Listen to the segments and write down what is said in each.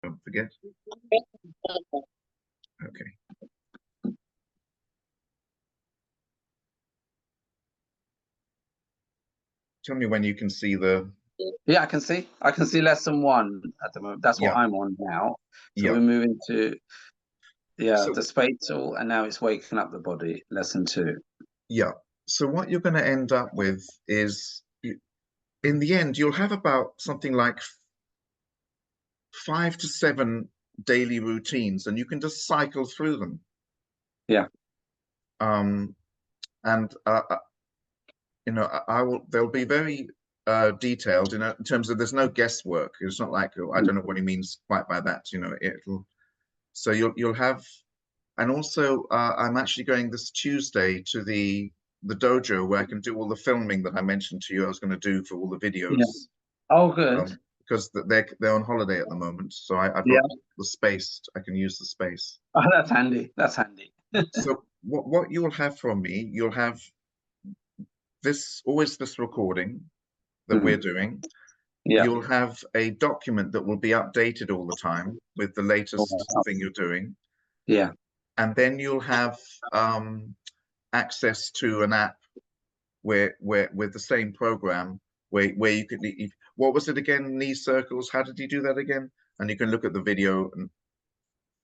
Don't forget. Okay. Tell me when you can see the. Yeah, I can see lesson 1 at the moment. That's what Yeah. I'm on now. So Yeah. we're moving to So, the spatial, and now it's waking up the body, lesson 2. yeah. So what you're going to end up with is, in the end, you'll have about something like 5 to 7 daily routines, and you can just cycle through them. Yeah. And you know, I will. They'll be very detailed, you know, in terms of there's no guesswork. It's not like, oh, I don't know what he means quite by that. You know, it'll. So you'll have, and also I'm actually going this Tuesday to the dojo where I can do all the filming that I mentioned to you I was going to do for all the videos. Yeah. Oh, good. Because they're on holiday at the moment, so I've got the space. I can use the space. Oh, that's handy. That's handy. So what you'll have from me, you'll have always this recording that we're doing. Yeah. You'll have a document that will be updated all the time with the latest thing you're doing. Yeah. And then you'll have access to an app where with the same program where you could, what was it again? Knee circles. How did you do that again? And you can look at the video, and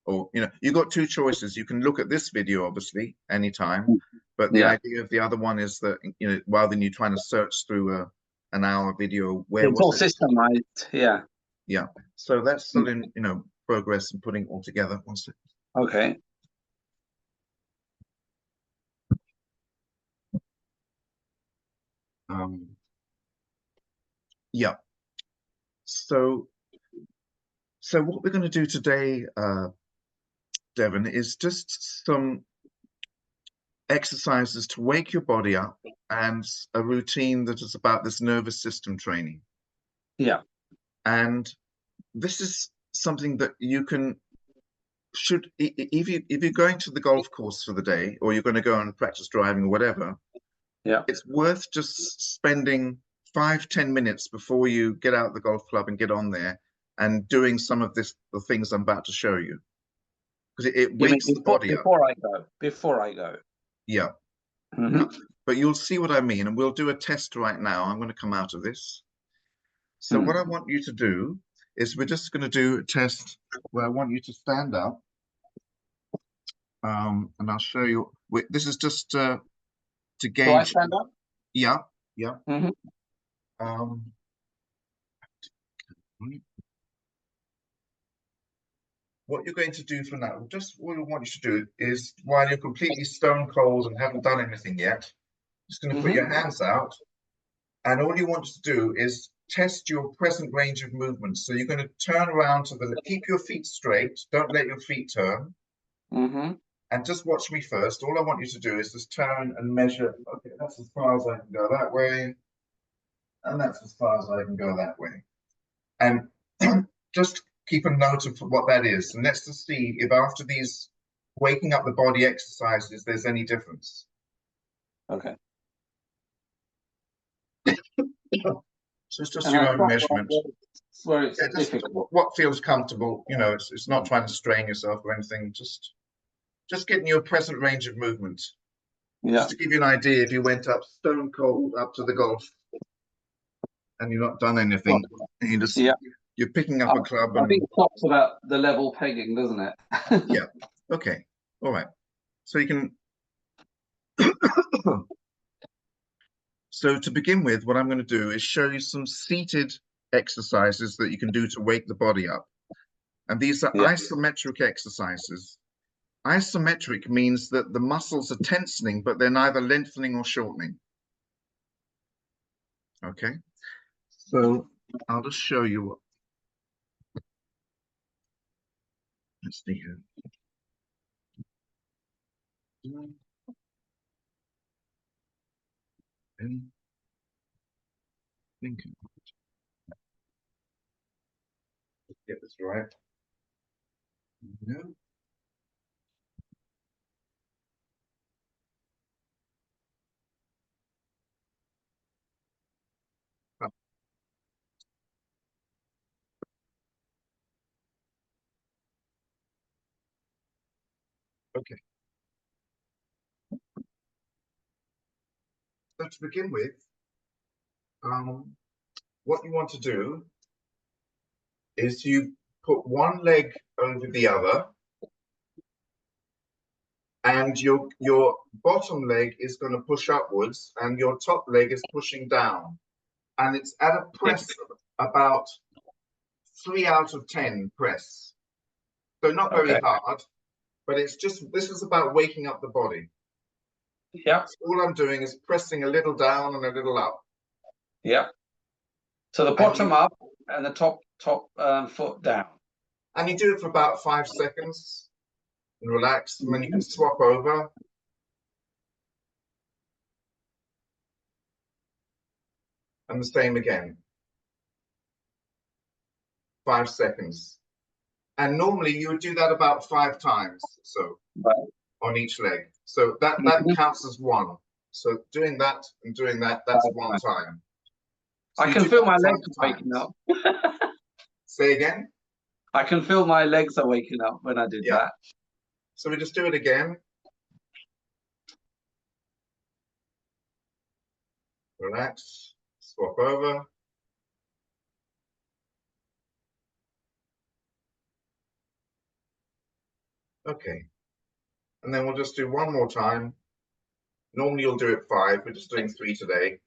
or you know, you've got 2 choices. You can look at this video obviously anytime, but the idea of the other one is that, you know, rather than you trying to search through an hour video, where It's all was it? systemized. Yeah. Yeah. So that's still in, you know, progress and putting it all together. One second. Okay. Yeah. So what we're going to do today, Devon, is just some exercises to wake your body up and a routine that is about this nervous system training. Yeah. And this is something that you can, if you're going to the golf course for the day, or you're going to go and practice driving or whatever, Yeah. it's worth just spending 5-10 minutes before you get out of the golf club and get on there and doing some of the things I'm about to show you, because it wakes the body up. Before I go. Yeah. Yeah. But you'll see what I mean, and we'll do a test right now. I'm going to come out of this. So what I want you to do is we're just going to do a test where I want you to stand up, and I'll show you. This is just to gauge. Do I stand up? Yeah. Yeah. Um, what you're going to do for now, just what I want you to do is, while you're completely stone cold and haven't done anything yet, just going to put your hands out, and all you want to do is test your present range of movement. So you're going to turn around to keep your feet straight, don't let your feet turn, and just watch me first. All I want you to do is just turn and measure. Okay, that's as far as I can go that way, and that's as far as I can go that way. And just keep a note of what that is, and let's just see if after these waking up the body exercises there's any difference. Okay. So it's just your own measurement. Where it's difficult. What feels comfortable, you know, it's not trying to strain yourself or anything, just getting your present range of movement. Yeah. Just to give you an idea, if you went up stone cold up to the golf and you've not done anything, and you just you're picking up a club. I think it talks about the level pegging, doesn't it? Yeah. Okay. All right. So you can. So to begin with, what I'm going to do is show you some seated exercises that you can do to wake the body up. And these are isometric exercises. Isometric means that the muscles are tensing, but they're neither lengthening or shortening. Okay, so I'll just show you. Let's see here. Let's get this right. No. Okay. So to begin with, what you want to do is you put one leg over the other, and your bottom leg is going to push upwards, and your top leg is pushing down, and it's at a press of about 3 out of 10 press. So not very hard, but it's just, this is about waking up the body. Yeah. So all I'm doing is pressing a little down and a little up. Yeah. So the bottom up and the top foot down. And you do it for about 5 seconds and relax, and then you can swap over. And the same again. 5 seconds. And normally you would do that about 5 times, so on each leg. So that counts as one. So doing that and doing that, that's 1 time. So I can feel my legs waking up. Say again? I can feel my legs are waking up when I did that. So we just do it again. Relax, swap over. Okay. And then we'll just do one more time. Normally you'll do it 5, we're just doing 3 today.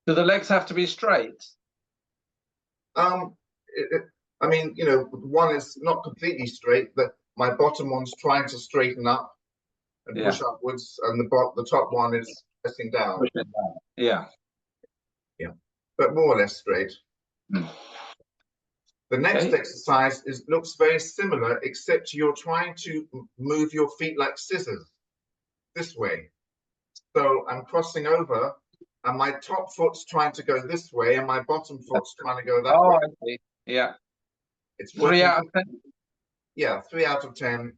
Do the legs have to be straight? I mean, you know, one is not completely straight, but my bottom one's trying to straighten up and push upwards, and the top one is pressing down. Yeah. Yeah, but more or less straight. The next exercise looks very similar, except you're trying to move your feet like scissors this way. So I'm crossing over, and my top foot's trying to go this way, and my bottom foot's trying to go that way. I see. Yeah. It's 3 out of 10. Yeah, 3 out of 10.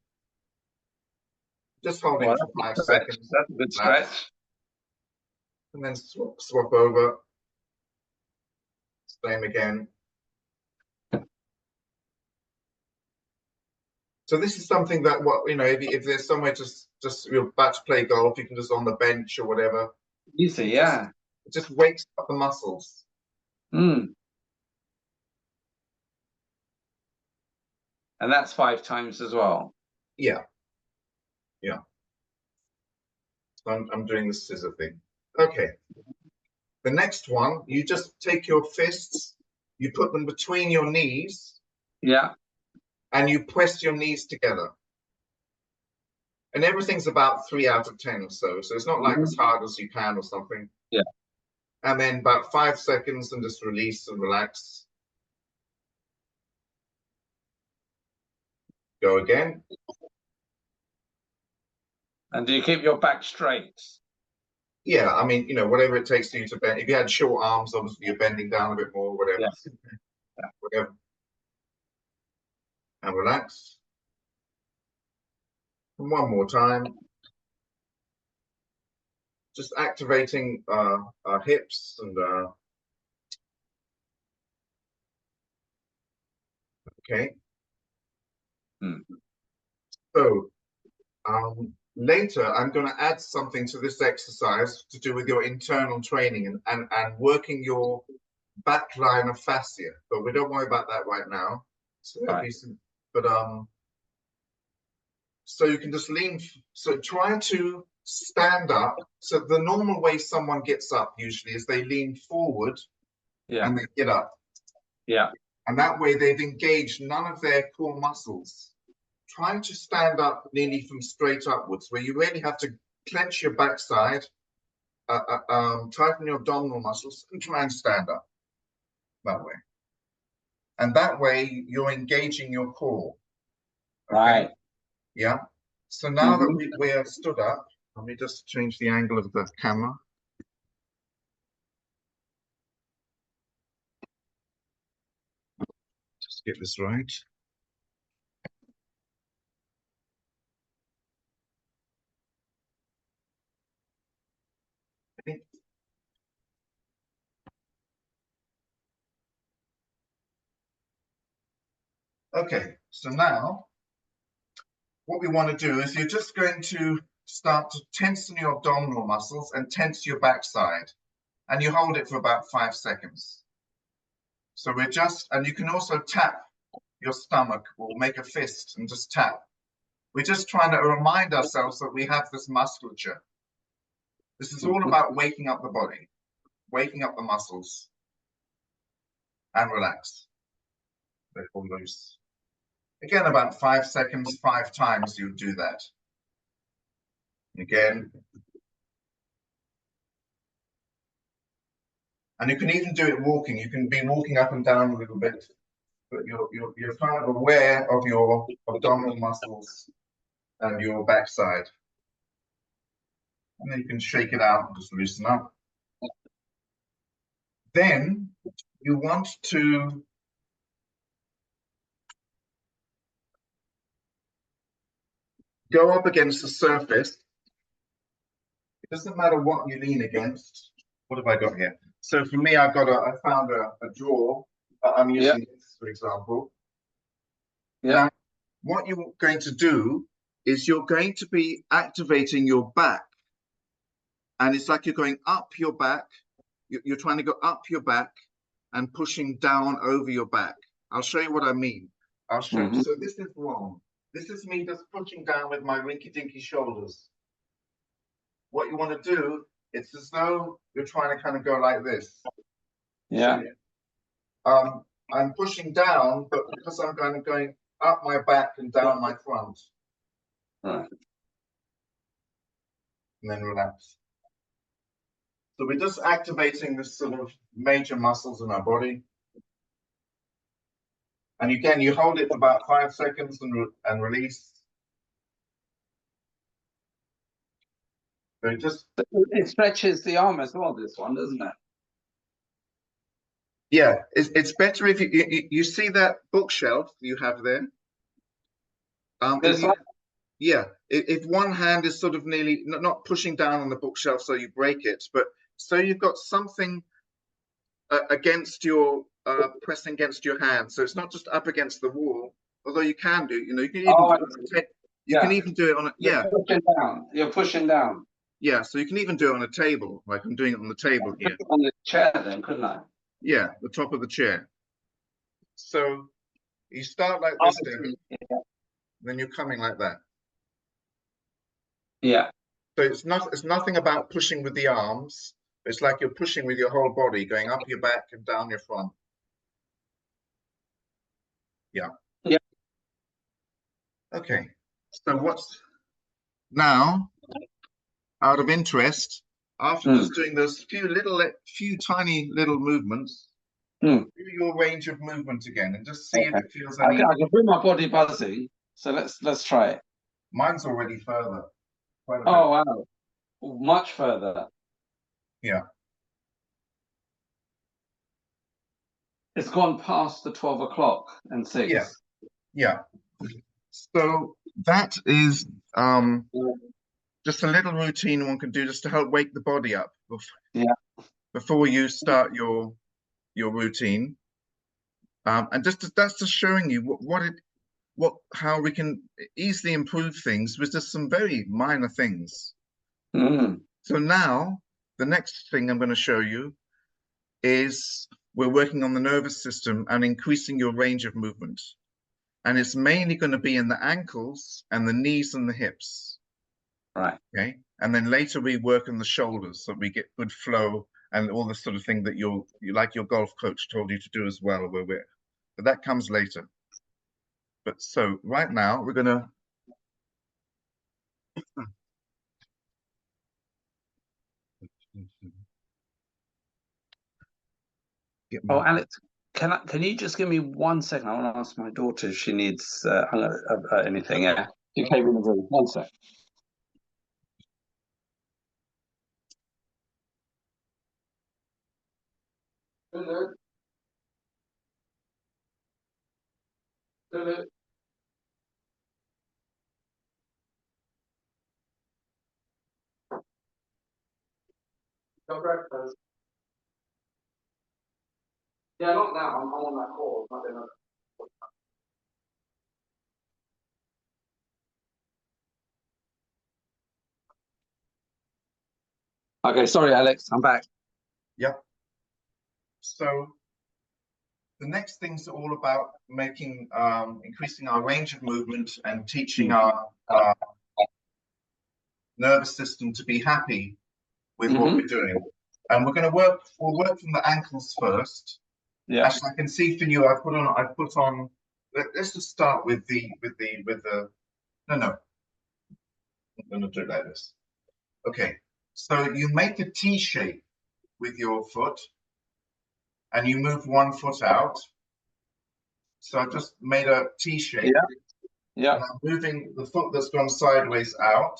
Just hold it for 5 seconds. That's a good stretch. And then swap over. Same again. So this is something that, you know, if there's somewhere just you're about to play golf, you can just on the bench or whatever. Easy, yeah. It just wakes up the muscles. And that's 5 times as well. Yeah. Yeah. So I'm doing the scissor thing. Okay. The next one, you just take your fists, you put them between your knees. Yeah. And you press your knees together. And everything's about 3 out of 10 or so. So it's not like as hard as you can or something. Yeah. And then about 5 seconds and just release and relax. Go again. And do you keep your back straight? Yeah, I mean, you know, whatever it takes for you to bend. If you had short arms, obviously you're bending down a bit more, whatever. Yeah. Whatever. And relax. And one more time. Just activating our hips and okay. So later I'm going to add something to this exercise to do with your internal training and working your back line of fascia, but we don't worry about that right now. So so you can just lean, so try to stand up. So the normal way someone gets up usually is they lean forward and they get up. Yeah. And that way they've engaged none of their core muscles. Try to stand up nearly from straight upwards, where you really have to clench your backside, tighten your abdominal muscles, and try and stand up that way. And that way you're engaging your core. Okay? Right. Yeah. So now that we are stood up, let me just change the angle of the camera. Just get this right. Okay. Okay, so now what we want to do is you're just going to start to tension your abdominal muscles and tense your backside. And you hold it for about 5 seconds. So we're just, and you can also tap your stomach or make a fist and just tap. We're just trying to remind ourselves that we have this musculature. This is all about waking up the body, waking up the muscles, and relax. Let it all loose. Again, about 5 seconds, 5 times you do that. Again. And you can even do it walking. You can be walking up and down a little bit, but you're kind of aware of your abdominal muscles and your backside. And then you can shake it out and just loosen up. Then you want to go up against the surface. It doesn't matter what you lean against. What have I got here? So for me, I found a drawer that I'm using, this, for example. Yeah. Now, what you're going to do is you're going to be activating your back. And it's like you're going up your back. You're trying to go up your back and pushing down over your back. I'll show you what I mean. I'll show you. So this is wrong. This is me just pushing down with my rinky-dinky shoulders. What you want to do, it's as though you're trying to kind of go like this. Yeah. So, I'm pushing down, but because I'm kind of going up my back and down my front. Right. And then relax. So we're just activating this sort of major muscles in our body. And again, you hold it for about 5 seconds and release. So it stretches the arm as well, this one, doesn't it? Yeah, it's better if you see that bookshelf you have there. If one hand is sort of nearly not pushing down on the bookshelf so you break it, but so you've got something against your pressing against your hand, so it's not just up against the wall. Although you can do, you can even do it on a You're pushing down. Yeah, so you can even do it on a table, like I'm doing it on the table here. On the chair, then, couldn't I? Yeah, the top of the chair. So you start like this, then you're coming like that. Yeah. So it's nothing about pushing with the arms. It's like you're pushing with your whole body, going up your back and down your front. Yeah. Yeah. Okay. So what's now, out of interest, after just doing those few tiny little movements, do your range of movement again and just see if it feels any. I can feel my body buzzing, so let's try it. Mine's already further. Oh wow, much further. Yeah. It's gone past the 12 o'clock and 6. Yeah. Yeah. So that is just a little routine one can do just to help wake the body up before you start your routine. And that's just showing you how we can easily improve things with just some very minor things. So now the next thing I'm going to show you is we're working on the nervous system and increasing your range of movement. And it's mainly going to be in the ankles and the knees and the hips. Right. Okay. And then later we work on the shoulders so we get good flow and all the sort of thing that you like your golf coach told you to do as well. But that comes later. But so right now we're gonna Alex, can you just give me 1 second? I want to ask my daughter if she needs anything. Yeah. You came in the room. 1 sec. Hello. Hello. Got breakfast. Yeah, not now. I'm on that call. Okay, sorry, Alex, I'm back. Yep. So the next thing's all about making, increasing our range of movement and teaching our nervous system to be happy with what we're doing. And we'll work from the ankles first. Yeah. Actually, I can see for you, let's just start with the, no, I'm going to do it like this. Okay, so you make a T shape with your foot and you move one foot out. So I've just made a T shape. Yeah. And I'm moving the foot that's gone sideways out.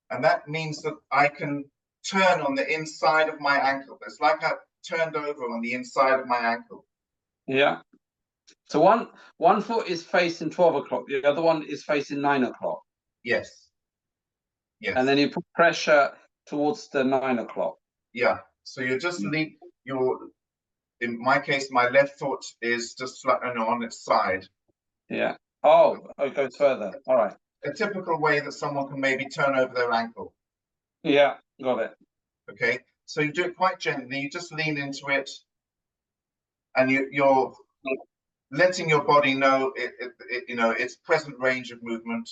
And that means that I can turn on the inside of my ankle. It's like I've turned over on the inside of my ankle. Yeah. So one foot is facing 12 o'clock, the other one is facing 9 o'clock. Yes. Yes. And then you put pressure towards the 9 o'clock. Yeah. So you just leave in my case, my left foot is just on its side. Yeah. Oh, it goes further. All right. A typical way that someone can maybe turn over their ankle. Yeah, got it. Okay. So you do it quite gently. You just lean into it, and you're letting your body know its present range of movement.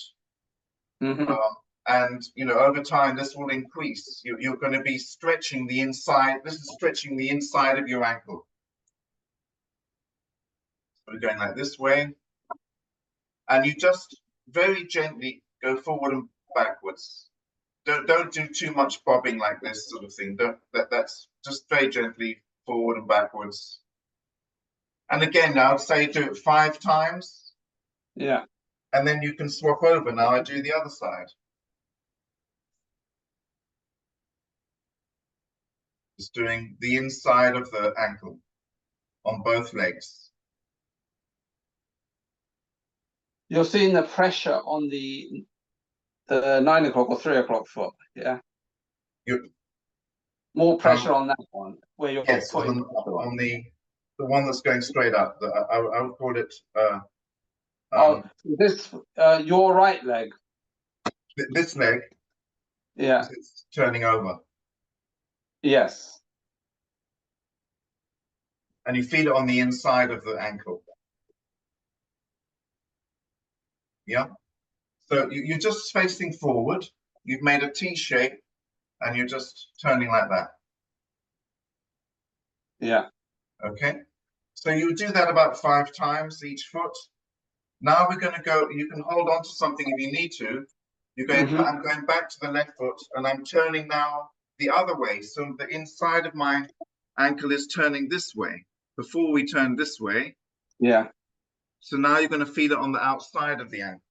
And over time this will increase. You're going to be stretching the inside. This is stretching the inside of your ankle. So we're going like this way, and you just very gently go forward and backwards. Don't do too much bobbing like this sort of thing. That's just very gently forward and backwards. And again, I would say do it 5 times. Yeah. And then you can swap over. Now I do the other side. Just doing the inside of the ankle on both legs. You're seeing the pressure on the 9 o'clock or 3 o'clock foot, yeah? More pressure on that one, where you're putting on the one that's going straight up. I would call it. Your right leg. This leg. Yeah. It's turning over. Yes. And you feel it on the inside of the ankle. Yeah. So you're just facing forward. You've made a T shape, and you're just turning like that. Yeah. Okay. So you do that about 5 times each foot. Now we're going to go. You can hold on to something if you need to. You're going. I'm going back to the left foot, and I'm turning now the other way. So the inside of my ankle is turning this way. Before we turn this way. Yeah. So now you're going to feel it on the outside of the ankle.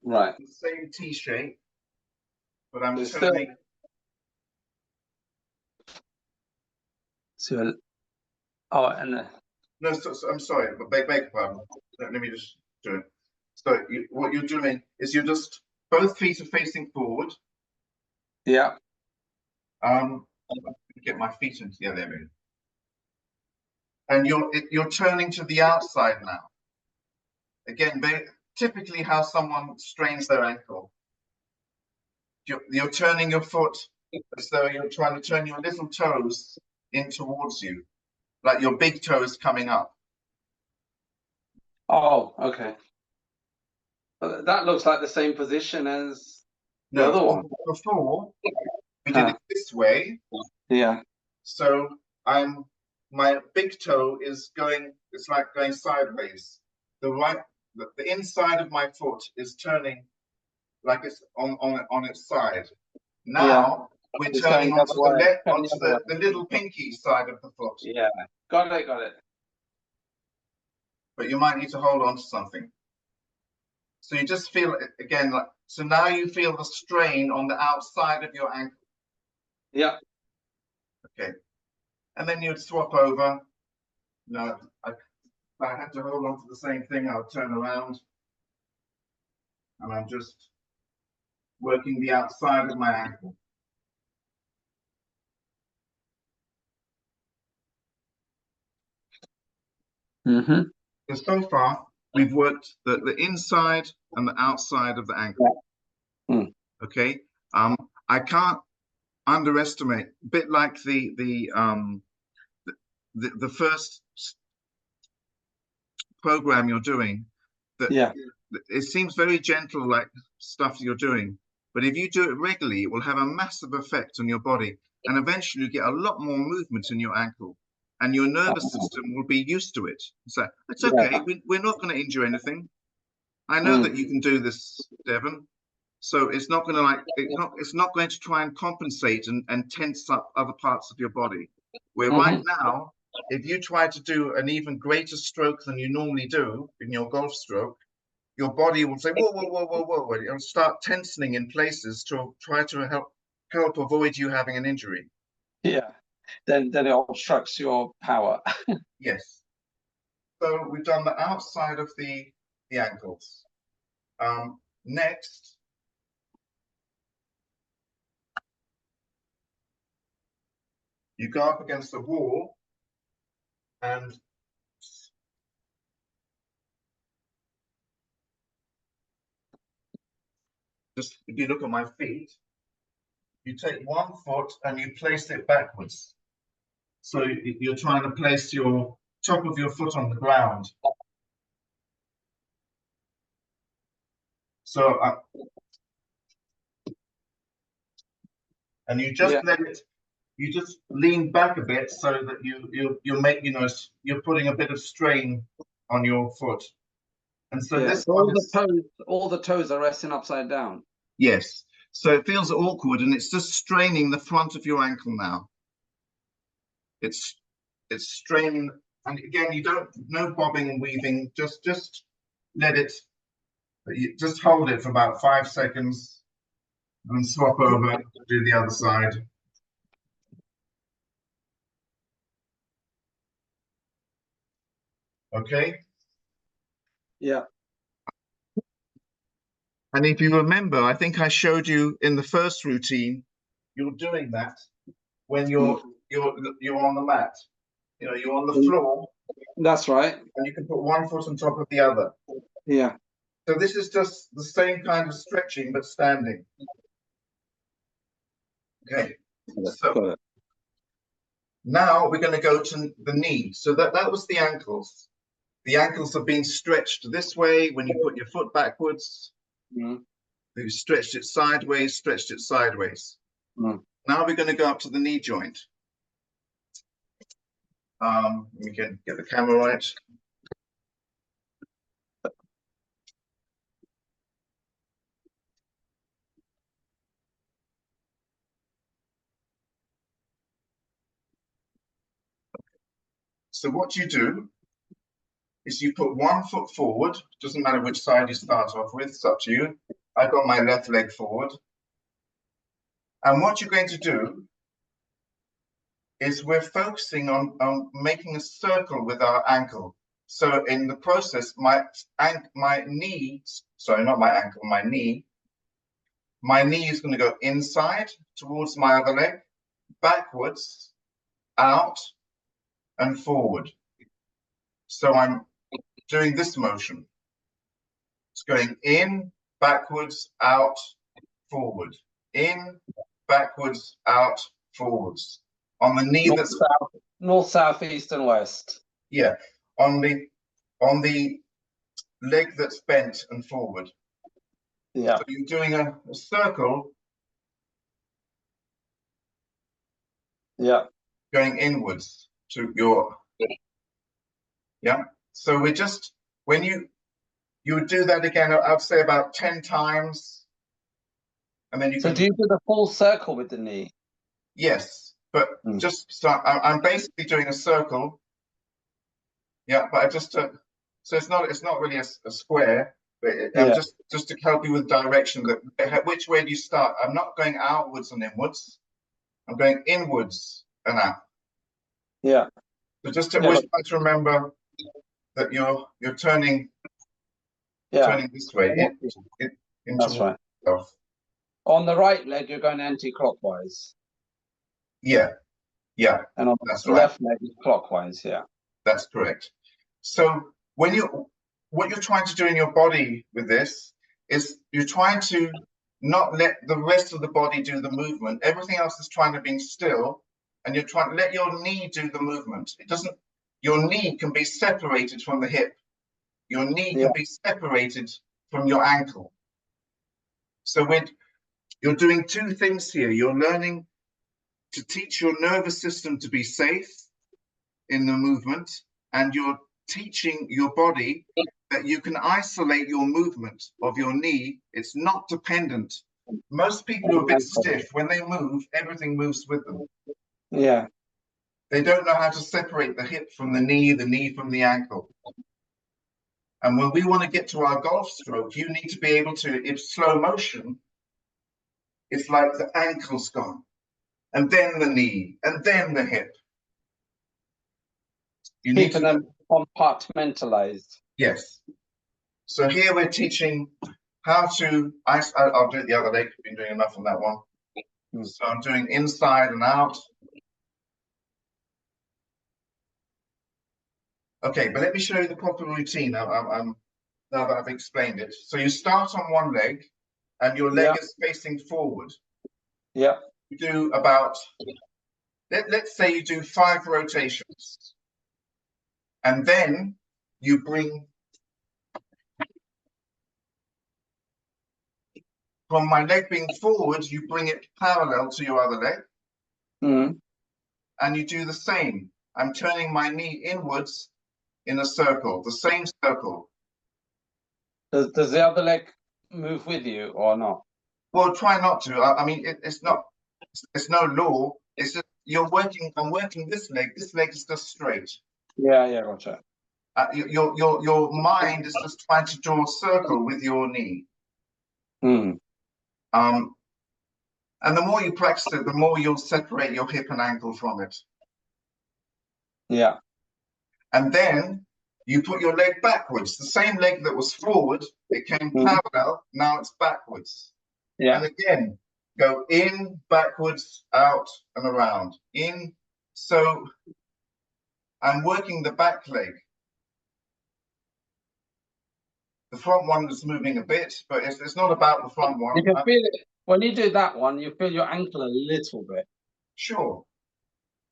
Right. The same T shape, but I'm turning. So, and no, so I'm sorry, but beg your pardon. Let me just do it. So what you're doing is you're just both feet are facing forward. Yeah. Get my feet into the other area. And you're turning to the outside now. Again, typically how someone strains their ankle. You're turning your foot as though you're trying to turn your little toes in towards you, like your big toe is coming up. Oh, okay. That looks like the same position as the other one. Before we did it this way. Yeah. So my big toe is going. It's like going sideways. The inside of my foot is turning like it's on its side. Now we're turning onto the little pinky side of the foot. Yeah, got it. But you might need to hold on to something. So you just feel it again, so now you feel the strain on the outside of your ankle. Yeah. Okay. And then you'd swap over. No, if I had to hold on to the same thing, I would turn around. And I'm just working the outside of my ankle. So far, we've worked the inside and the outside of the ankle. Okay. I can't underestimate, a bit like the first program you're doing, that it seems very gentle, like stuff you're doing, but if you do it regularly, it will have a massive effect on your body, and eventually you get a lot more movement in your ankle, and your nervous system will be used to it. So it's okay. We're not going to injure anything. I know that you can do this, Devon. So it's not going to it's not going to try and compensate and tense up other parts of your body. Where right now, if you try to do an even greater stroke than you normally do in your golf stroke, your body will say, whoa, whoa, whoa, whoa, whoa. It'll start tensing in places to try to help avoid you having an injury. Yeah. Then it obstructs your power. Yes. So we've done the outside of the ankles. Next, you go up against the wall and just, if you look at my feet, you take one foot and you place it backwards. So you're trying to place your top of your foot on the ground. So, and you just let it, you just lean back a bit so that you make, you're putting a bit of strain on your foot. And so this all the toes are resting upside down. Yes. So it feels awkward, and it's just straining the front of your ankle now. It's straining, and again, no bobbing and weaving. Just let it. Just hold it for about 5 seconds, and swap over to do the other side. Okay. Yeah. And if you remember, I think I showed you in the first routine, you're doing that when you're on the mat. You're on the floor. That's right. And you can put one foot on top of the other. Yeah. So this is just the same kind of stretching, but standing. Okay. So now we're going to go to the knee. So that was the ankles. The ankles have been stretched this way when you put your foot backwards. You've stretched it sideways, stretched it sideways. Now we're going to go up to the knee joint. We can get the camera right. So what you do is you put one foot forward. Doesn't matter which side you start off with, it's up to you. I've got my left leg forward. And what you're going to do is we're focusing on making a circle with our ankle. So in the process, my knee, sorry, not my ankle, my knee is going to go inside towards my other leg, backwards, out, and forward. So I'm doing this motion. It's going in, backwards, out, forward. In, backwards, out, forwards. On the knee that's north, south, east, and west. Yeah, on the leg that's bent and forward. Yeah. So you're doing a circle. Yeah. Going inwards to your. Yeah. So we're just, when you would do that again, I'd say about 10 times. And then you can. So do you do the full circle with the knee? Yes, but just start. I'm basically doing a circle. Yeah, but I just so it's not really a square, but I'm just to help you with direction. That which way do you start? I'm not going outwards and inwards. I'm going inwards and out. Yeah. So just to always try to remember that you're turning. Turning this way. That's right. Yourself. On the right leg, you're going anti-clockwise. Yeah. Yeah. And on the left leg, clockwise. Yeah. That's correct. So what you're trying to do in your body with this is you're trying to not let the rest of the body do the movement. Everything else is trying to be still, and you're trying to let your knee do the movement. It doesn't, your knee can be separated from the hip. Your knee can be separated from your ankle. So you're doing two things here. You're learning to teach your nervous system to be safe in the movement, and you're teaching your body that you can isolate your movement of your knee. It's not dependent. Most people are a bit stiff. When they move, everything moves with them. Yeah. They don't know how to separate the hip from the knee from the ankle. And when we want to get to our golf stroke, you need to be able to, in slow motion, it's like the ankle's gone, and then the knee, and then the hip. You need Keeping them compartmentalized. Yes. So here we're teaching how to, I'll do it the other leg, I've been doing enough on that one. So I'm doing inside and out. Okay, but let me show you the proper routine now that I've explained it. So you start on one leg and your leg is facing forward. Yeah. You do about, let's say you do 5 rotations. And then you bring, from my leg being forward, you bring it parallel to your other leg. And you do the same. I'm turning my knee inwards in a circle, the same circle. Does the other leg move with you or not? Well, try not to. I mean, it's no law. It's just I'm working this leg is just straight. Yeah, gotcha. Your mind is just trying to draw a circle with your knee. And the more you practice it, the more you'll separate your hip and ankle from it. Yeah. And then you put your leg backwards. The same leg that was forward, it came parallel, now it's backwards. Yeah. And again, go in, backwards, out, and around. In, so I'm working the back leg. The front one is moving a bit, but it's not about the front one. You can feel it. When you do that one, you feel your ankle a little bit. Sure.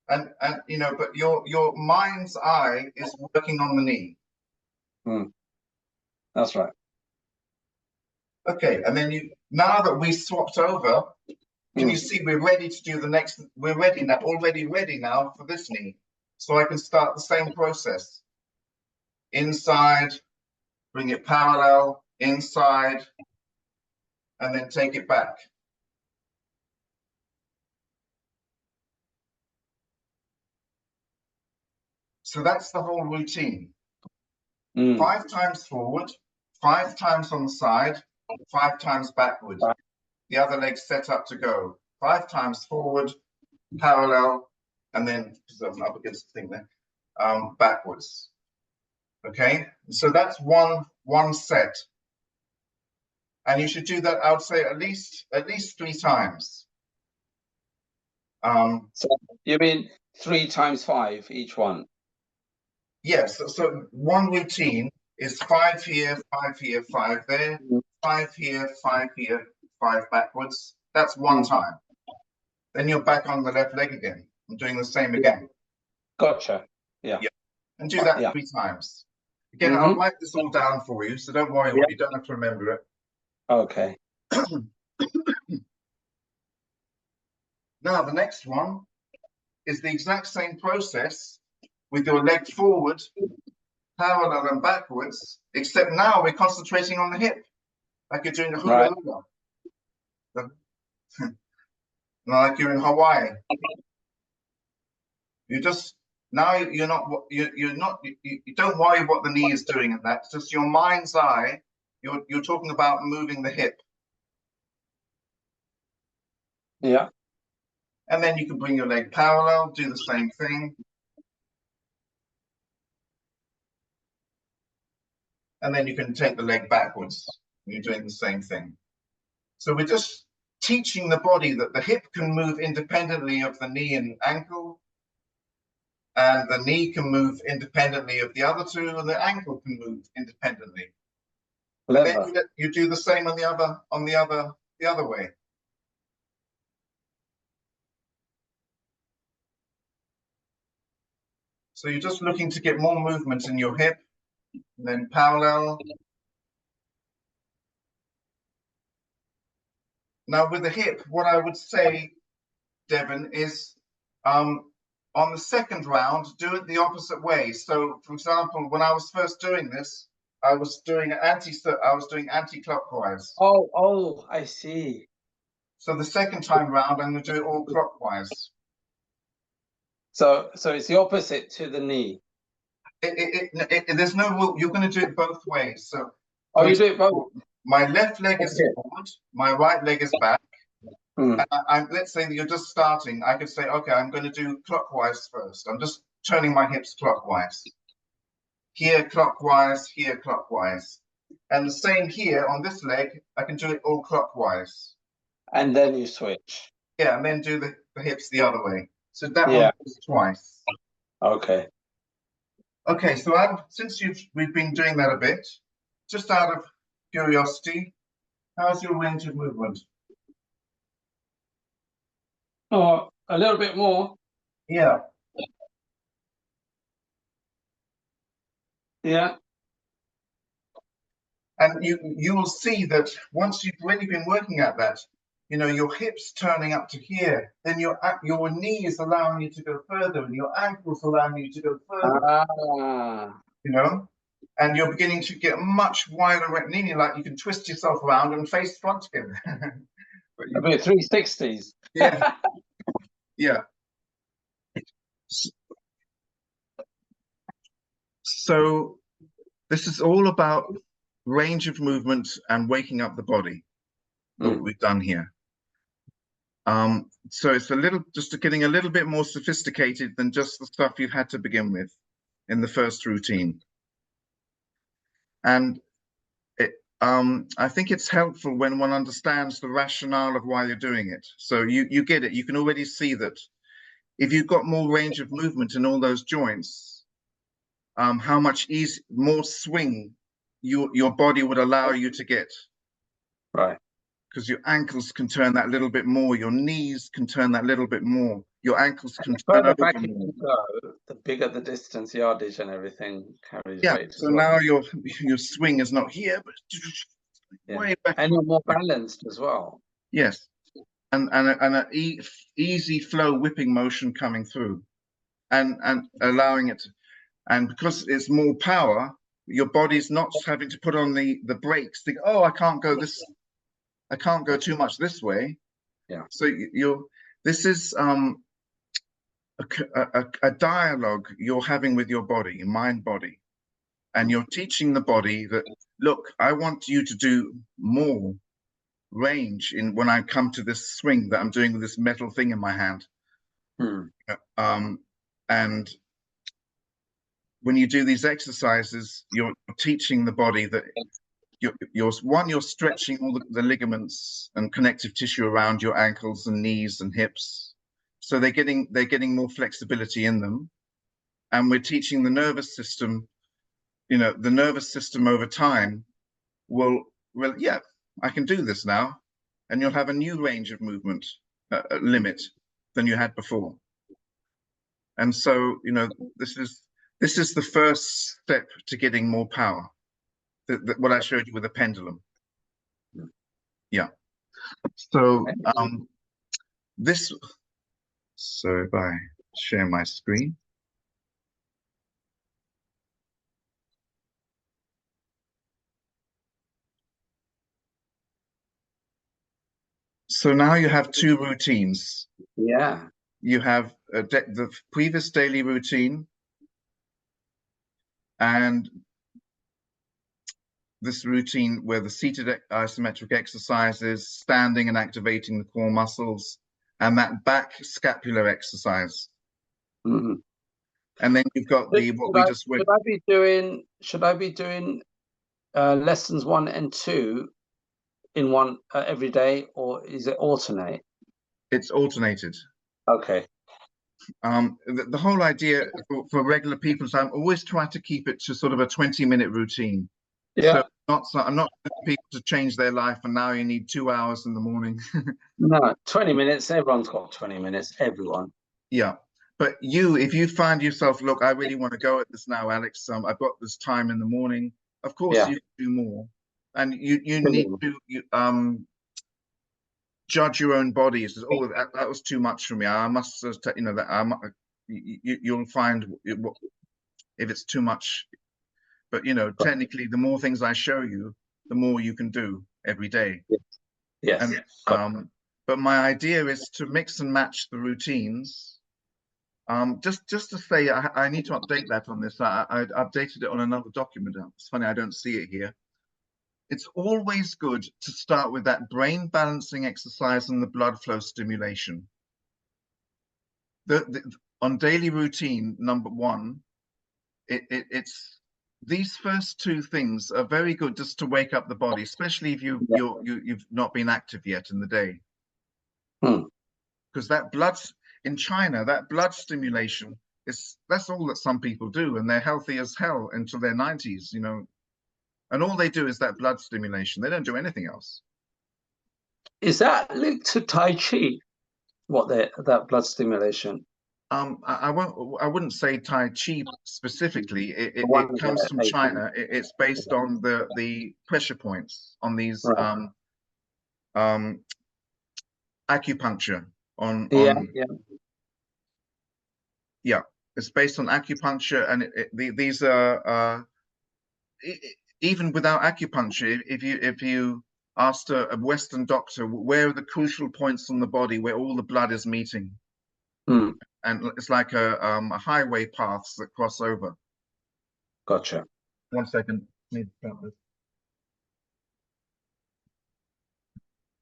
And you know, but your mind's eye is working on the knee. That's right. Okay, and then now that we swapped over, can you see we're ready to do the next? We're ready now, already ready now for this knee. So I can start the same process. Inside, bring it parallel, inside, and then take it back. So that's the whole routine. 5 times forward, 5 times on the side, 5 times backwards. The other leg's set up to go. 5 times forward, parallel, and then, because I'm up against the thing there, backwards. Okay, so that's one set. And you should do that, I would say, at least 3 times. So you mean 3 times 5 each one? Yes, so one routine is 5 here, 5 here, 5 there, 5 here, 5 here, 5 backwards. That's one time. Then you're back on the left leg again. I'm doing the same again. Gotcha. Yeah. And do that 3 times. Again, I'll write this all down for you, so don't worry, you don't have to remember it. Okay. Now, the next one is the exact same process with your leg forward, parallel and backwards, except now we're concentrating on the hip, like you're doing the hula hula. Like you're in Hawaii. You just, now you don't worry what the knee is doing in that. It's just your mind's eye. You're talking about moving the hip. Yeah. And then you can bring your leg parallel, do the same thing. And then you can take the leg backwards. You're doing the same thing. So we're just teaching the body that the hip can move independently of the knee and ankle. And the knee can move independently of the other two, and the ankle can move independently. Then you do the same on the other the other way. So you're just looking to get more movement in your hip, and then parallel. Now with the hip, what I would say, Devon, is on the second round, do it the opposite way. So for example, when I was first doing this, I was doing anti-clockwise. Oh, I see. So the second time round, I'm going to do it all clockwise. So it's the opposite to the knee. There's no rule. You're going to do it both ways. So You do it both. my left leg is forward, my right leg is back. And let's say that you're just starting. I could say, okay, I'm going to do clockwise first. I'm just turning my hips clockwise. Here clockwise, here clockwise. And the same here on this leg, I can do it all clockwise. And then you switch. Yeah, and then do the hips the other way. So that one is twice. Okay. Okay, so since we've been doing that a bit, just out of curiosity, how's your range of movement? Oh, a little bit more. Yeah. Yeah. And you will see that once you've really been working at that, you know, your hips turning up to here, then your knees allowing you to go further, and your ankles allowing you to go further. You know, and you're beginning to get much wider rectilinear, like you can twist yourself around and face front again. A bit 360s. Yeah. Yeah. So this is all about range of movement and waking up the body, what we've done here. So it's just getting a little bit more sophisticated than just the stuff you had to begin with in the first routine. And I think it's helpful when one understands the rationale of why you're doing it. So you get it. You can already see that if you've got more range of movement in all those joints, how much more swing your body would allow you to get. Right. Because your ankles can turn that little bit more, your knees can turn that little bit more, your ankles can turn over back more. you go, the bigger the distance, yardage and everything carries weight. So now your swing is not here, but way back. And you're more balanced as well. Yes, and an easy flow whipping motion coming through, and allowing it, and because it's more power, your body's not having to put on the brakes. Think, oh, I can't go too much this way. Yeah. So this is a dialogue you're having with your body, mind body, and you're teaching the body that, look, I want you to do more range when I come to this swing that I'm doing with this metal thing in my hand. And when you do these exercises, you're teaching the body that you're stretching all the ligaments and connective tissue around your ankles and knees and hips, so they're getting more flexibility in them. And we're teaching the nervous system, you know, the nervous system over time will, yeah, I can do this now, and you'll have a new range of movement limit than you had before. And so, you know, this is the first step to getting more power. What I showed you with the pendulum. Yeah. So so if I share my screen. So now you have two routines. Yeah. You have the previous daily routine and this routine where the seated isometric exercises, standing and activating the core muscles, and that back scapular exercise. And then you've got Should I be doing lessons 1 and 2 in one every day, or is it alternate? It's alternated. Okay. The whole idea for regular people is I'm always trying to keep it to sort of a 20-minute routine. Yeah. I'm not telling people to change their life, and now you need 2 hours in the morning. No, 20 minutes. Everyone's got 20 minutes. Everyone. Yeah. But if you find yourself, look, I really want to go at this now, Alex. I've got this time in the morning. Of course, Yeah. you can do more, and you need to judge your own body. Says, oh, that was too much for me. I must, you know, that you'll find if it's too much. But you know, technically, the more things I show you, the more you can do every day. Yes. And but my idea is to mix and match the routines. Just to say, I need to update that on this. I updated it on another document. It's funny, I don't see it here. It's always good to start with that brain balancing exercise and the blood flow stimulation. On daily routine, number one, it's these first two things are very good just to wake up the body, especially if you've not been active yet in the day. Because that blood in China, that blood stimulation that's all that some people do, and they're healthy as hell until their 90s, you know. And all they do is that blood stimulation. They don't do anything else. Is that linked to Tai Chi? That blood stimulation? I wouldn't say Tai Chi specifically. It comes from China. It's based on the pressure points on these acupuncture yeah, it's based on acupuncture, and these are even without acupuncture. If you asked a Western doctor where are the crucial points on the body where all the blood is meeting, and it's like a highway paths that cross over. Gotcha. 1 second. Need to count this.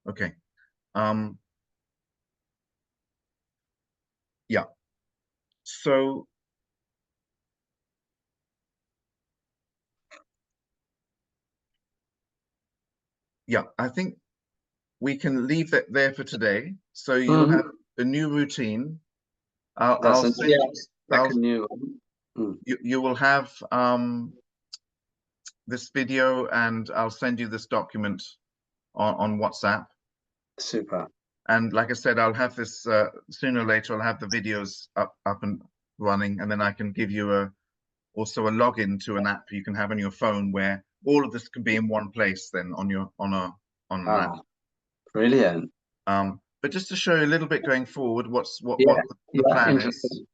Okay. Yeah. So yeah, I think we can leave that there for today. So you'll have a new routine. I'll send you will have this video, and I'll send you this document on WhatsApp. Super. And like I said, I'll have this sooner or later. I'll have the videos up and running, and then I can give you also a login to an app you can have on your phone where all of this can be in one place. Then on an app. Brilliant. But just to show you a little bit going forward, what the plan is.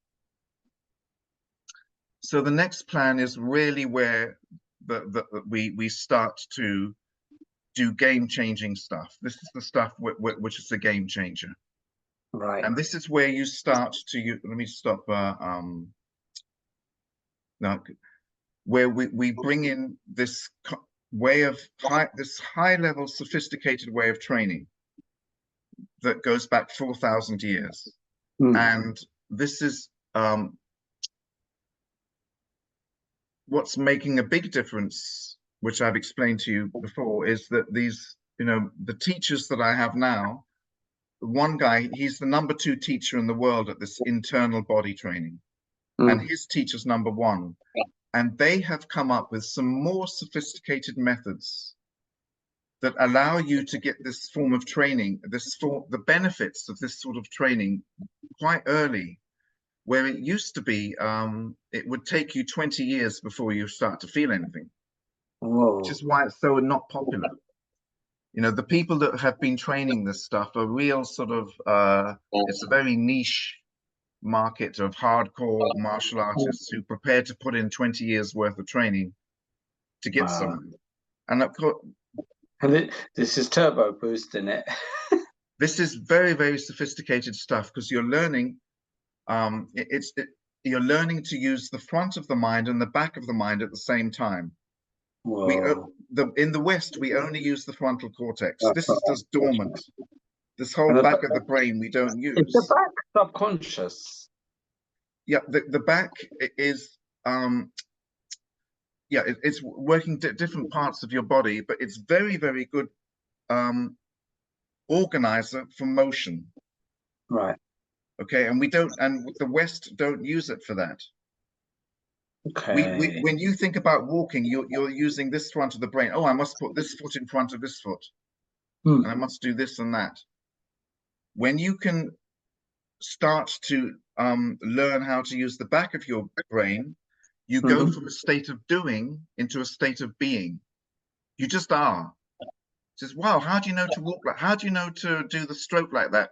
So the next plan is really where we start to do game-changing stuff. This is the stuff which is a game changer. Right. And this is where you start to let me stop now, where we bring in this way of this high-level sophisticated way of training that goes back 4,000 years. And this is what's making a big difference, which I've explained to you before, is that these, you know, the teachers that I have now, one guy, he's the number 2 teacher in the world at this internal body training, and his teacher's number 1. And they have come up with some more sophisticated methods that allow you to get this form of training, the benefits of this sort of training quite early, where it used to be, it would take you 20 years before you start to feel anything. Whoa. Which is why it's so not popular. You know, the people that have been training this stuff are real sort of, it's a very niche market of hardcore martial artists who prepare to put in 20 years worth of training to get somewhere. And of course, this is turbo boosting it. This is very, very sophisticated stuff because you're learning, you're learning to use the front of the mind and the back of the mind at the same time. In the West, we only use the frontal cortex. This is just dormant. This whole back of the brain we don't use. Is the back subconscious? Yeah, the back is yeah, it's working different parts of your body, but it's very, very good organizer for motion. Right. Okay, and the West don't use it for that. Okay. When you think about walking, you're using this front of the brain. Oh, I must put this foot in front of this foot, and I must do this and that. When you can start to learn how to use the back of your brain, you go from a state of doing into a state of being. You just are. Says, wow, how do you know to walk like? How do you know to do the stroke like that,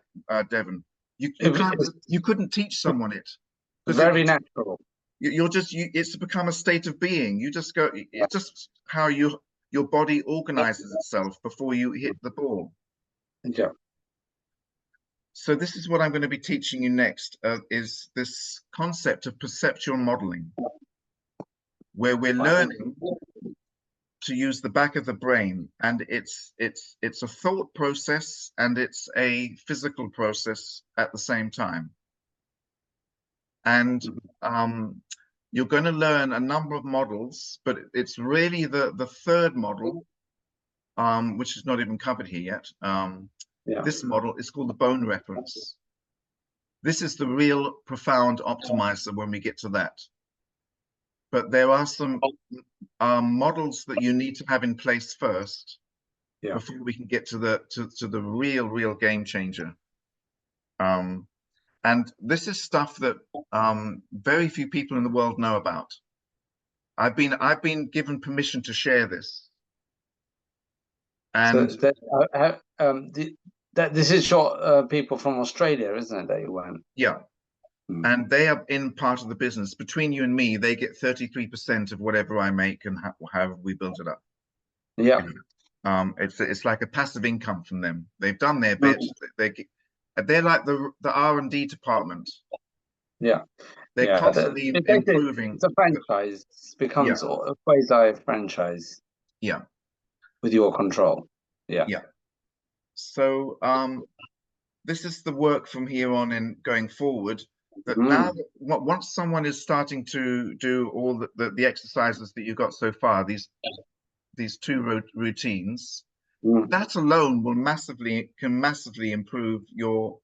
Devon? You couldn't teach someone it. Very natural. You're just it's become a state of being. You just go. It's just how your body organizes itself before you hit the ball. Yeah. So this is what I'm going to be teaching you next, is this concept of perceptual modeling, where we're learning to use the back of the brain, and it's a thought process and it's a physical process at the same time. And you're going to learn a number of models, but it's really the third model, which is not even covered here yet. This model is called the bone reference. This is the real profound optimizer when we get to that. But there are some models that you need to have in place first before we can get to the real game changer. And this is stuff that very few people in the world know about. I've been given permission to share this. And so this is short people from Australia, isn't it? That you went. Yeah. And they are in part of the business. Between you and me, they get 33% of whatever I make and however we build it up. Yeah. It's like a passive income from them. They've done their bit. They're like the R&D department. Yeah. They're constantly improving. It's a franchise. It becomes a quasi franchise. Yeah. With your control. Yeah. Yeah. So this is the work from here on and going forward. That now, once someone is starting to do all the exercises that you got so far, these two routines, that alone will can massively improve your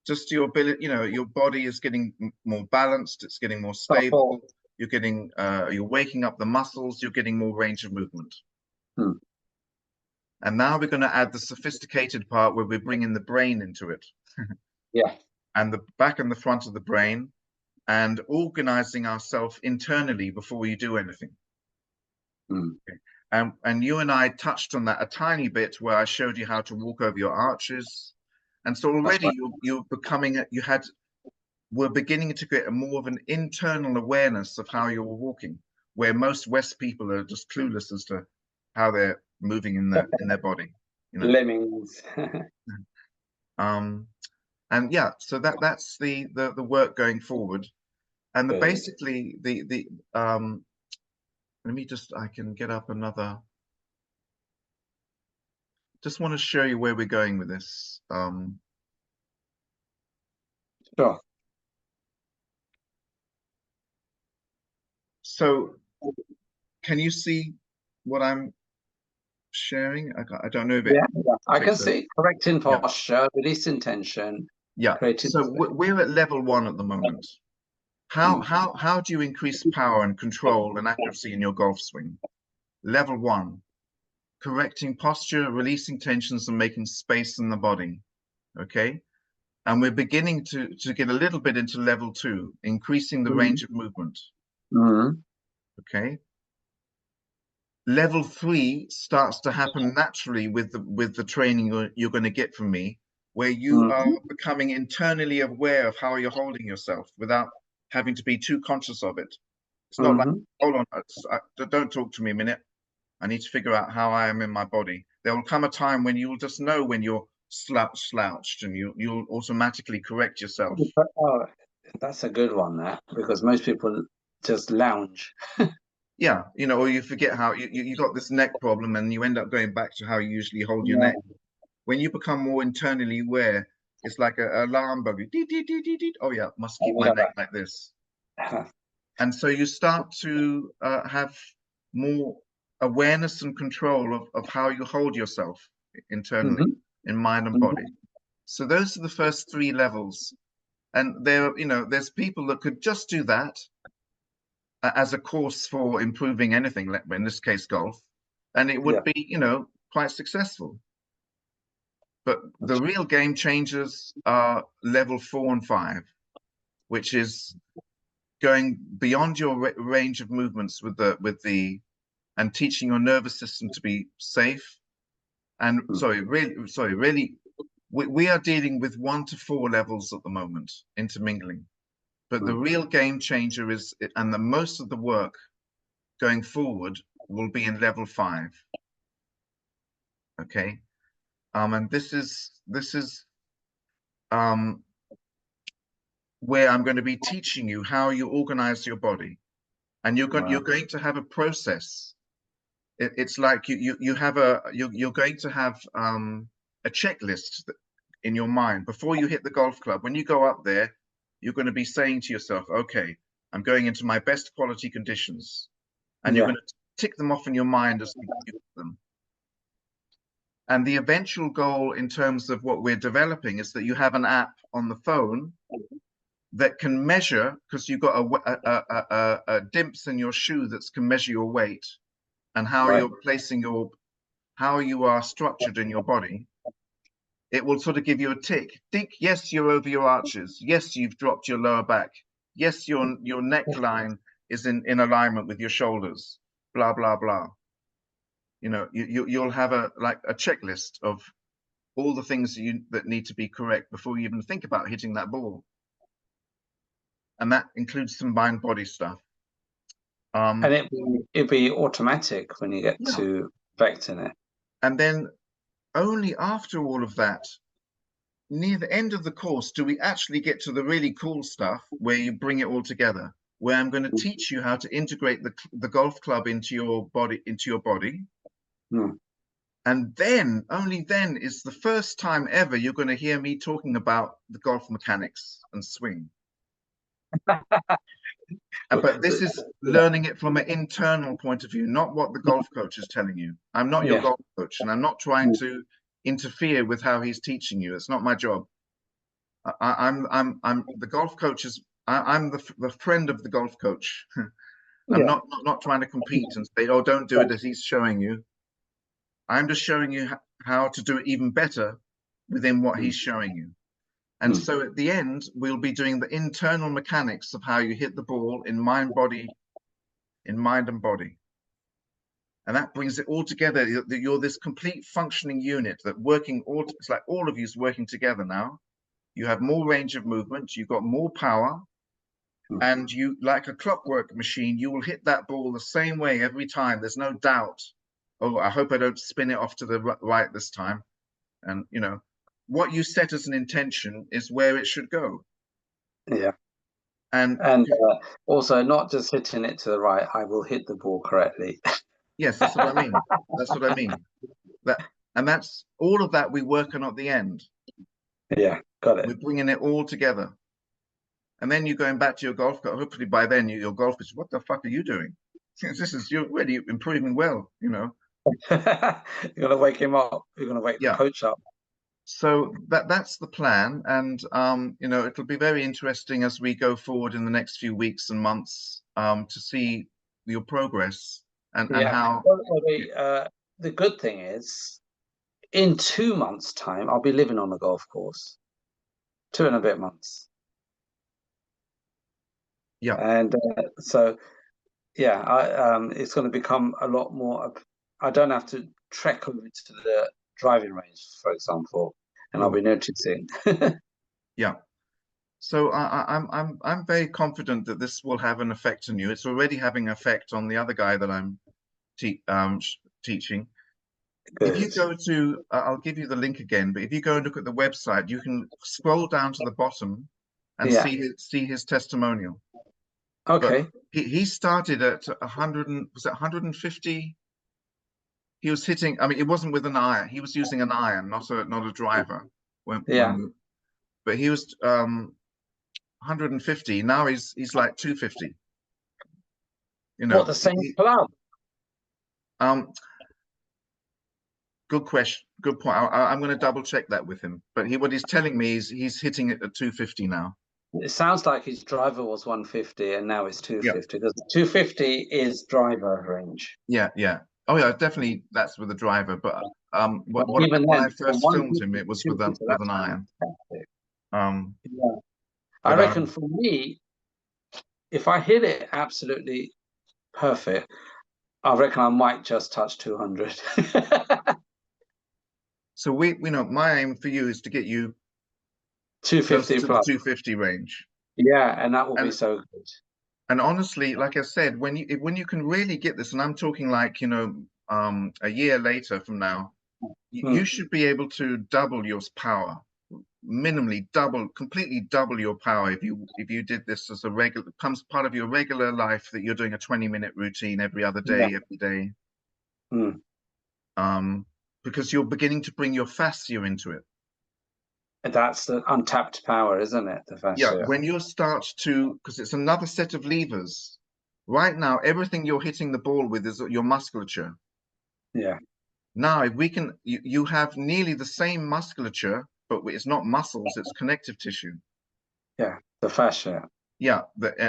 ability. Your body is getting more balanced. It's getting more stable. You're waking up the muscles. You're getting more range of movement. And now we're going to add the sophisticated part where we're bringing the brain into it. Yeah. And the back and the front of the brain, and organizing ourselves internally before you do anything. Okay. And you and I touched on that a tiny bit where I showed you how to walk over your arches. And so already you're becoming, we're beginning to get more of an internal awareness of how you're walking, where most West people are just clueless as to how they're moving in their body. Lemmings. And yeah, so that's the work going forward. And basically let me I can get up another. Just want to show you where we're going with this. Sure. So can you see what I'm sharing? I don't know if it. Yeah, I can see. Correcting posture, releasing tension. Yeah. So we're at level 1 at the moment. How do you increase power and control and accuracy in your golf swing? Level 1, correcting posture, releasing tensions, and making space in the body. Okay. And we're beginning to get a little bit into level 2, increasing the range of movement. Okay. Level 3 starts to happen naturally with the training you're going to get from me, where you are becoming internally aware of how you're holding yourself without having to be too conscious of it. It's not like, hold on, don't talk to me a minute. I need to figure out how I am in my body. There will come a time when you'll just know when you're slouched, and you'll automatically correct yourself. Oh, that's a good one, because most people just lounge. Yeah, or you forget how you got this neck problem, and you end up going back to how you usually hold your neck. When you become more internally aware, it's like an alarm bell. Oh yeah, must keep my neck like this. And so you start to have more awareness and control of how you hold yourself internally in mind and body. So those are the first 3 levels. And there's people that could just do that as a course for improving anything, in this case golf, and it would be, you know, quite successful. But the real game changers are level 4 and 5, which is going beyond your range of movements with the and teaching your nervous system to be safe. And really, we are dealing with 1 to 4 levels at the moment, intermingling. But the real game changer is, and the most of the work going forward will be in level 5. Okay. And this is where I'm going to be teaching you how you organize your body, and you're going to have a process. It's like you're going to have a checklist in your mind before you hit the golf club. When you go up there, you're going to be saying to yourself, okay, I'm going into my best quality conditions, and you're going to tick them off in your mind as you do them. And the eventual goal in terms of what we're developing is that you have an app on the phone that can measure, because you've got a dimps in your shoe that can measure your weight and how you're placing how you are structured in your body. It will sort of give you a tick. Think, yes, you're over your arches. Yes, you've dropped your lower back. Yes, your neckline is in alignment with your shoulders. Blah, blah, blah. You know, you'll have a checklist of all the things that need to be correct before you even think about hitting that ball. And that includes some mind-body stuff. And it'd be automatic when you get to perfecting it. And then only after all of that, near the end of the course, do we actually get to the really cool stuff where you bring it all together, where I'm going to teach you how to integrate the golf club into your body. And then, only then, is the first time ever you're going to hear me talking about the golf mechanics and swing. But this is learning it from an internal point of view, not what the golf coach is telling you. I'm not your golf coach, and I'm not trying to interfere with how he's teaching you. It's not my job. I'm the golf coach is. I'm the friend of the golf coach. I'm not trying to compete and say, oh, don't do it as he's showing you. I'm just showing you how to do it even better within what he's showing you. And so at the end, we'll be doing the internal mechanics of how you hit the ball in mind and body. And that brings it all together. You're this complete functioning unit that it's like all of you's working together now. You have more range of movement, you've got more power, and you, like a clockwork machine, you will hit that ball the same way every time. There's no doubt. Oh, I hope I don't spin it off to the right this time. And, you know, what you set as an intention is where it should go. Yeah. And also not just hitting it to the right, I will hit the ball correctly. Yes, that's what I mean. That's what I mean. And that's all of that we work on at the end. Yeah, got it. We're bringing it all together. And then you're going back to your golf coach. Hopefully by then your golf is, what the fuck are you doing? You're really improving well, you know. You're gonna wake him up. You're gonna wake the coach up. So that's the plan, and you know, it'll be very interesting as we go forward in the next few weeks and months to see your progress and how. Well, the good thing is, in 2 months' time, I'll be living on the golf course. 2 and a bit months. Yeah. And so, yeah, it's going to become a lot more. I don't have to trek over to the driving range, for example, and I'll be noticing. Yeah. So I'm very confident that this will have an effect on you. It's already having an effect on the other guy that I'm teaching. Good. If you go to, I'll give you the link again, but if you go and look at the website, you can scroll down to the bottom and see his testimonial. Okay. But he started at 100, was it 150? He was hitting, I mean, it wasn't with an iron. He was using an iron, not a driver. But he was 150. Now he's like 250. You know. What, the same club? Good question. Good point. I'm going to double check that with him. But what he's telling me is he's hitting it at 250 now. It sounds like his driver was 150 and now it's 250 because 250 is driver range. Yeah, yeah. Oh yeah, definitely that's with the driver. But But when even I then, from first filmed 150 him, it to was 250, with that's an iron. fantastic. Um, Yeah. I but reckon for me, if I hit it absolutely perfect, I reckon I might just touch 200. so we know my aim for you is to get you 250 closer to the plus. 250 range. Yeah, and that will be And so good. and honestly, like I said, when you can really get this, and I'm talking like, you know, a year later from now, you should be able to double your power, minimally double, completely double your power if you did this as a regular, becomes part of your regular life, that you're doing a 20-minute routine every other day, Yeah. every day. Mm. Because you're beginning to bring your fascia into it. That's the untapped power, isn't it? The Yeah, fascia. when you start to, because it's another set of levers. Right now, everything you're hitting the ball with is your musculature. Yeah. Now, if we can, you have nearly the same musculature, but it's not muscles, it's connective tissue. Yeah, the fascia. Yeah,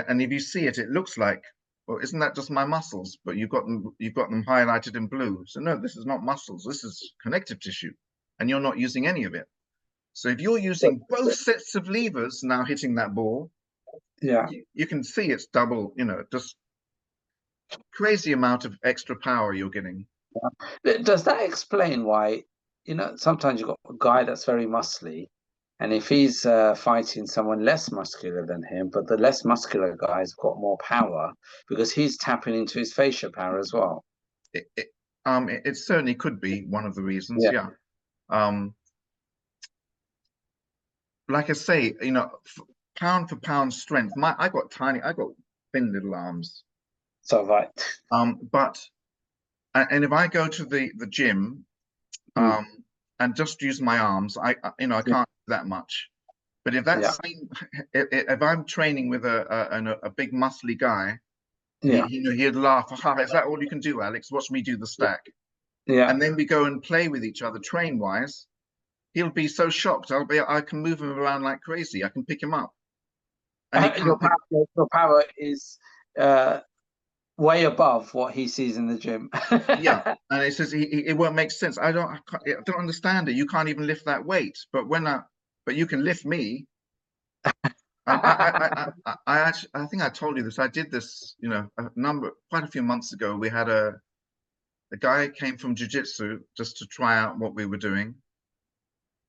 and if you see it, it looks like, well, isn't that just my muscles? But you've got them highlighted in blue. So no, this is not muscles. This is connective tissue, and you're not using any of it. So if you're using both sets of levers now hitting that ball, Yeah. you can see it's double. You know, just crazy amount of extra power you're getting. Does that explain why, sometimes you've got a guy that's very muscly, and if he's fighting someone less muscular than him, but the less muscular guy's got more power because he's tapping into his fascia power as well. It certainly could be one of the reasons. Yeah. Like I say, you know, pound for pound strength. I got thin little arms. So right. But and if I go to the gym, and just use my arms, I can't do that much. But if that's if I'm training with a big muscly guy, he'd laugh. Ha, is that all you can do, Alex? Watch me do the stack. Yeah. And then we go and play with each other train wise. He'll be so shocked. I can move him around like crazy. I can pick him up. And Your power is way above what he sees in the gym. Yeah, and it says it won't make sense. I don't understand it. You can't even lift that weight, but but you can lift me. I actually, I think I told you this. I did this, you know, quite a few months ago. We had a guy came from jiu-jitsu just to try out what we were doing.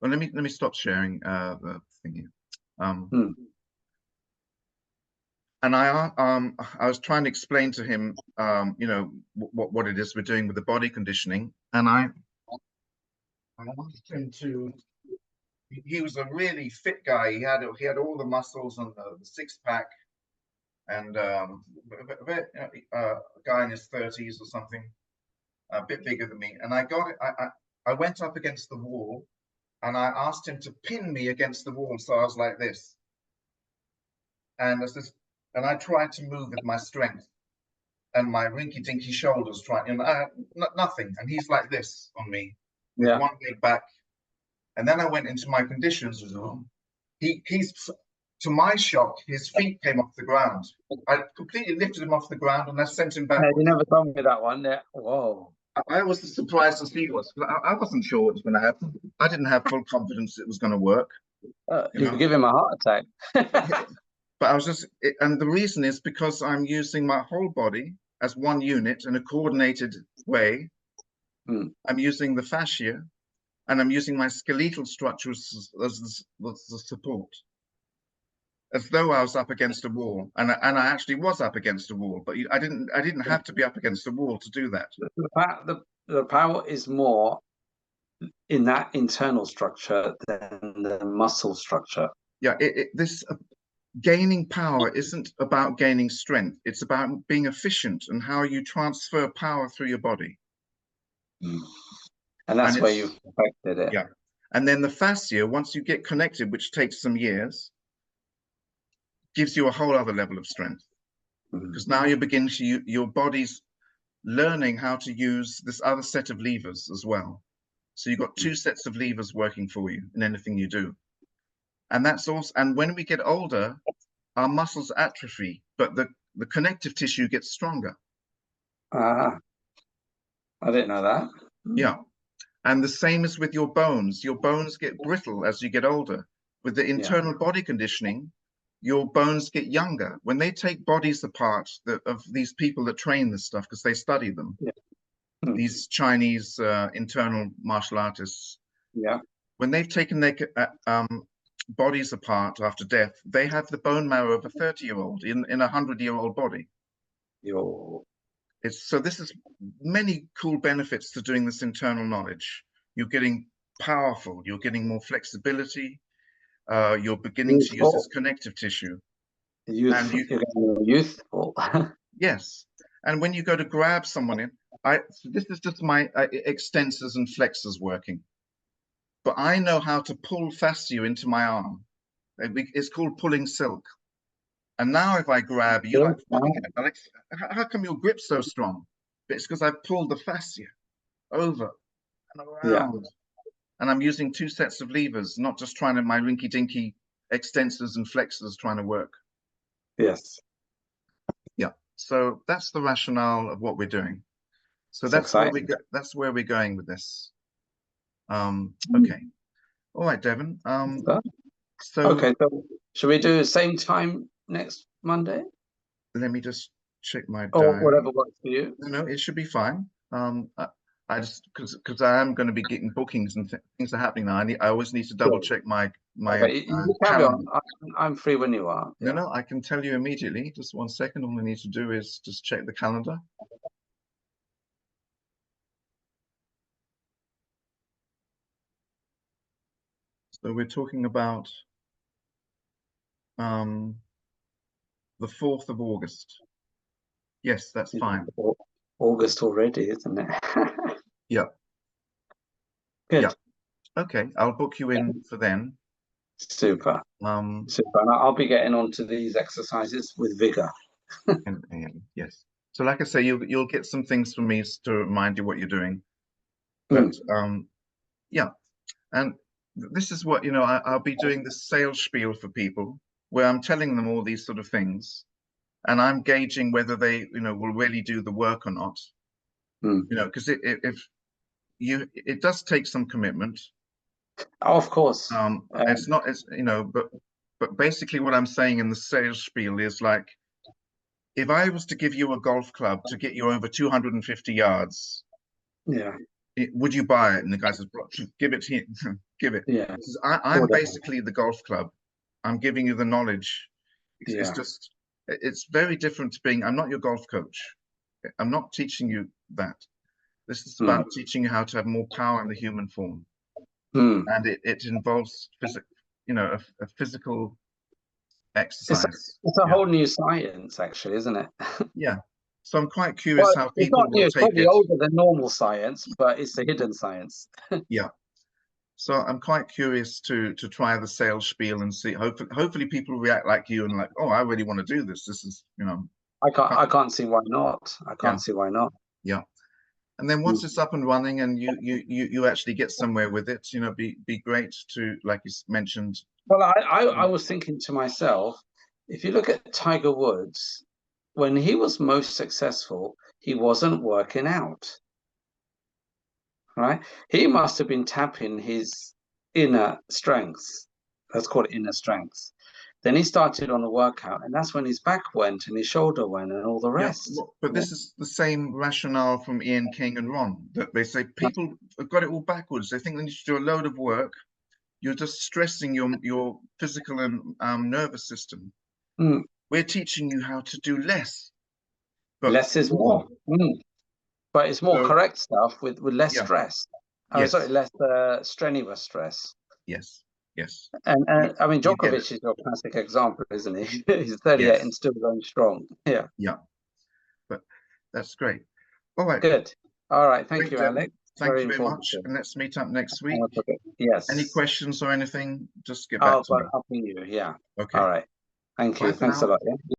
Well, let me stop sharing the thing here. And I was trying to explain to him, you know, what it is we're doing with the body conditioning, and I wanted him to. He was a really fit guy. He had all the muscles and the six pack, and a guy in his 30s or something, a bit bigger than me. And I went up against the wall, and I asked him to pin me against the wall, so I was like this, and I tried to move with my strength and my rinky-dinky shoulders, nothing. And he's like this on me with one leg back. And then I went into my conditions room. He's, to my shock, his feet came off the ground. I completely lifted him off the ground and I sent him back. You never told me that one. Yeah. Whoa. I was as surprised as he was. I wasn't sure what was going to happen. I didn't have full confidence it was going to work. You give him a heart attack. But I was and the reason is because I'm using my whole body as one unit in a coordinated way. I'm using the fascia, and I'm using my skeletal structure as the support, as though I was up against a wall, and I actually was up against a wall, but I didn't have to be up against a wall to do that. The power is more in that internal structure than the muscle structure. Yeah, this gaining power isn't about gaining strength. It's about being efficient and how you transfer power through your body. And that's where you've perfected it. Yeah. And then the fascia, once you get connected, which takes some years, gives you a whole other level of strength. Because now you begin to, your body's learning how to use this other set of levers as well. So you've got two sets of levers working for you in anything you do. And that's also, and when we get older, our muscles atrophy, but the connective tissue gets stronger. Ah, I didn't know that. Yeah. And the same is with your bones. Your bones get brittle as you get older. With the internal body conditioning, your bones get younger. When they take bodies apart of these people that train this stuff, because they study them, these Chinese internal martial artists, when they've taken their bodies apart after death, they have the bone marrow of a 30-year-old in a 100-year-old body. So this is many cool benefits to doing this internal knowledge. You're getting powerful, you're getting more flexibility, you're beginning to use this connective tissue. You're getting more youthful. Yes. And when you go to grab someone in, so this is just my extensors and flexors working. But I know how to pull fascia into my arm. It's called pulling silk. And now if I grab you, like, Alex, how come your grip's so strong? But it's because I've pulled the fascia over and around. And I'm using 2 sets of levers, not just trying to my rinky-dinky extensors and flexors trying to work. Yes. Yeah. So that's the rationale of what we're doing. So that's where we go, that's where we're going with this. Okay. All right, Devon. Okay, so should we do the same time next Monday? Let me just check my or diary. whatever works for you. No, it should be fine. I just because I am going to be getting bookings and things are happening now. I always need to double check my Okay, you carry on. I'm free when you are. No, I can tell you immediately. Just 1 second. All I need to do is just check the calendar. So we're talking about the 4th of August. Yes, that's fine. August already, isn't it? Yeah. Good. Yeah. Okay, I'll book you in for then. Super. Super. And I'll be getting onto these exercises with vigor. Yes. So like I say, you'll get some things from me to remind you what you're doing. But yeah. And this is what, I'll be doing the sales spiel for people where I'm telling them all these sort of things and I'm gauging whether they, will really do the work or not. Because it does take some commitment. Of course. It's not, but basically what I'm saying in the sales spiel is like, if I was to give you a golf club to get you over 250 yards, would you buy it? And the guy says, give it here, give it. Yeah. I'm basically the golf club. I'm giving you the knowledge. It's just, it's very different to being, I'm not your golf coach. I'm not teaching you that. This is about teaching you how to have more power in the human form. And it involves a physical exercise. It's a whole new science, actually, isn't it? Yeah. So I'm quite curious how people will take it. It's probably older than normal science, but it's a hidden science. Yeah. So I'm quite curious to try the sales spiel and see. Hopefully people react like you and like, oh, I really want to do this. This is, I can't see why not. I can't see why not. Yeah. And then once it's up and running and you actually get somewhere with it, be great to, like you mentioned. Well, I was thinking to myself, if you look at Tiger Woods, when he was most successful, he wasn't working out, right? He must have been tapping his inner strengths. Let's call it inner strengths. Then he started on a workout, and that's when his back went and his shoulder went and all the rest. Yeah, but this is the same rationale from Ian King and Ron, that they say people have got it all backwards. They think they need to do a load of work. You're just stressing your physical and nervous system. We're teaching you how to do less. But less is more. But it's more correct stuff with less stress. Sorry, less strenuous stress. Yes. Yes. And I mean, Djokovic is your classic example, isn't he? He's 38 and still going strong. Yeah. Yeah. But that's great. All right. Good. All right. Thank you, Alex. Thank you very much. And let's meet up next week. Yes. Any questions or anything? Just get back to me. I'll ping you. Yeah. Okay. All right. Thank you. Thanks a lot. Yeah.